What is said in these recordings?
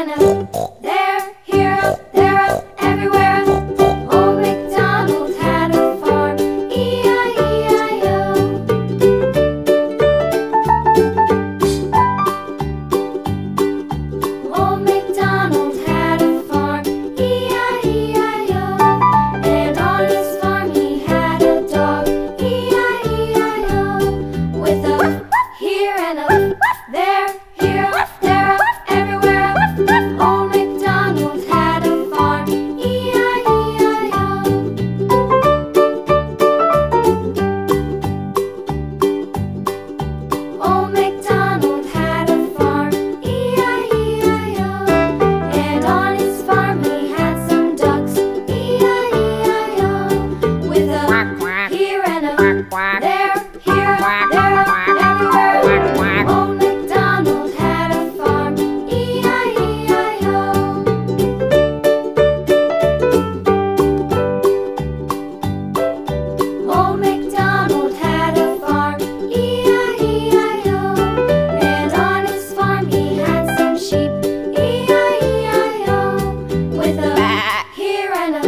and a there, here, up, there, up, everywhere. Old MacDonald had a farm, E-I-E-I-O. Old MacDonald had a farm, E-I-E-I-O. And on his farm he had a dog, E-I-E-I-O. With a here and a there, here, there, up, everywhere. Old MacDonald had a farm, E-I-E-I-O. Old MacDonald had a farm, E-I-E-I-O. And on his farm he had some ducks, E-I-E-I-O. With a here and a there, here, there, up, everywhere. Old MacDonald had a farm, E-I-E-I-O. Old MacDonald had a farm, E-I-E-I-O. And on his farm he had some sheep, E-I-E-I-O. With a here and a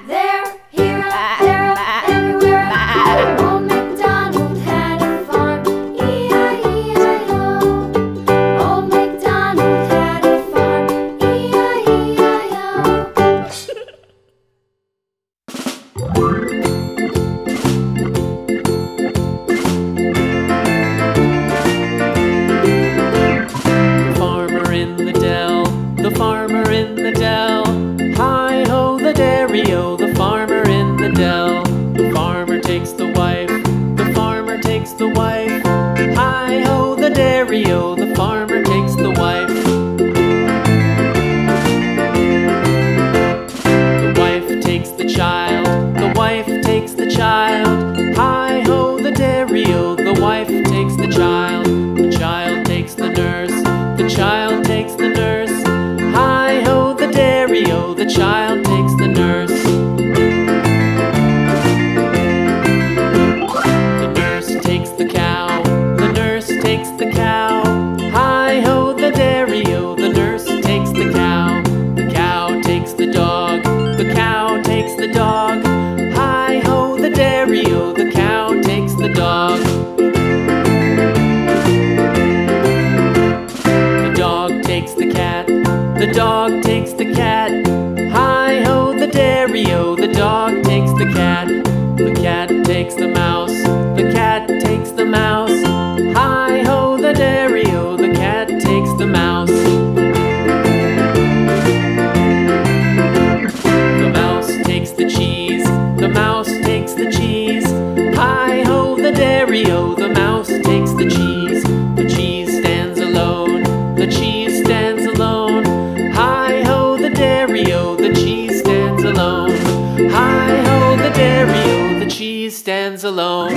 there, here, there, up, everywhere. Old MacDonald had a farm, E-I-E-I-O. Old MacDonald had a farm, E-I-E-I-O. Farmer in the dell, the farmer in the dell. Hi-ho the dairy-o, the farmer in the dell. The farmer takes the wife, the farmer takes the wife. Hi-ho the dairy-o, the farmer takes the wife. The wife takes the child, the wife takes the child. Hi-ho the dairy-o, the wife takes the child. The child takes the nurse, the child takes the nurse. Hi-ho the dairy-o, the child takes the nurse. The nurse takes the cow, the nurse takes the cow. Hi-ho the dairy-o, the nurse takes the cow. The cow takes the dog, the cow takes the dog. Hi-ho the dairy-o, the cow takes the dog. The dog takes the cat, the dog takes the cat. Hi-ho the dairy-o, the dog takes the cat. The cat takes the mouse, the cat takes the mouse. Hi-ho the dairy-o, the cat takes the mouse. The mouse takes the cheese, the mouse takes the cheese. Hi-ho the dairy-o, the mouse takes the cheese. The cheese stands alone, the cheese stands alone. Hi-ho the dairy-o, the cheese stands alone. Hi-ho the dairy-o, the cheese stands alone.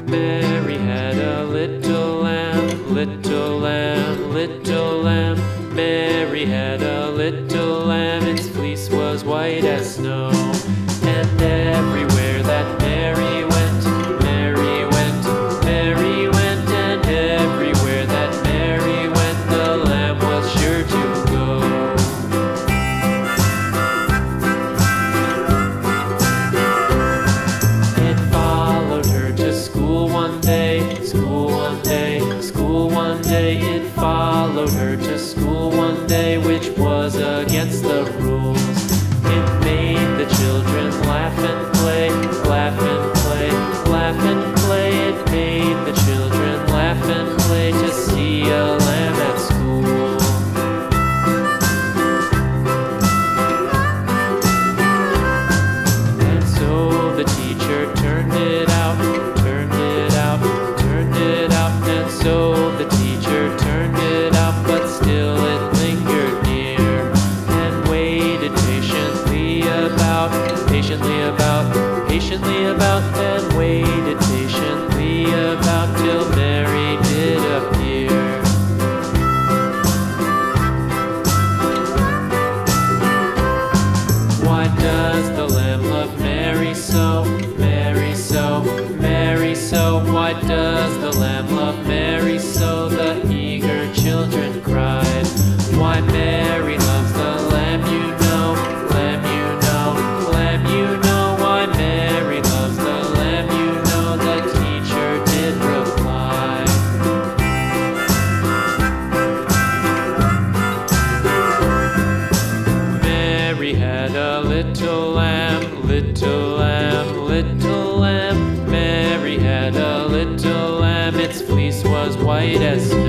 Mary had a little lamb, little lamb, little lamb. Mary had a little lamb, its fleece was white as snow. And everywhere that Mary went, Mary went, Mary went. And everywhere that Mary went, the lamb was sure to go. It followed her to school one day, school one day, school one day. It followed her to school one day, which was against the rules. It made the children laugh and play, laugh and play, laugh and play. It made the children laugh and play to see a lamb at school. And so the teacher turned it out, turned it out, turned it out. And so the teacher turned it out, but still it lingered near and waited patiently about, patiently about, patiently about, and waited patiently about till Mary did appear. Why does the lamb love Mary so, Mary so, Mary lamb. Mary had a little lamb, its fleece was white as snow.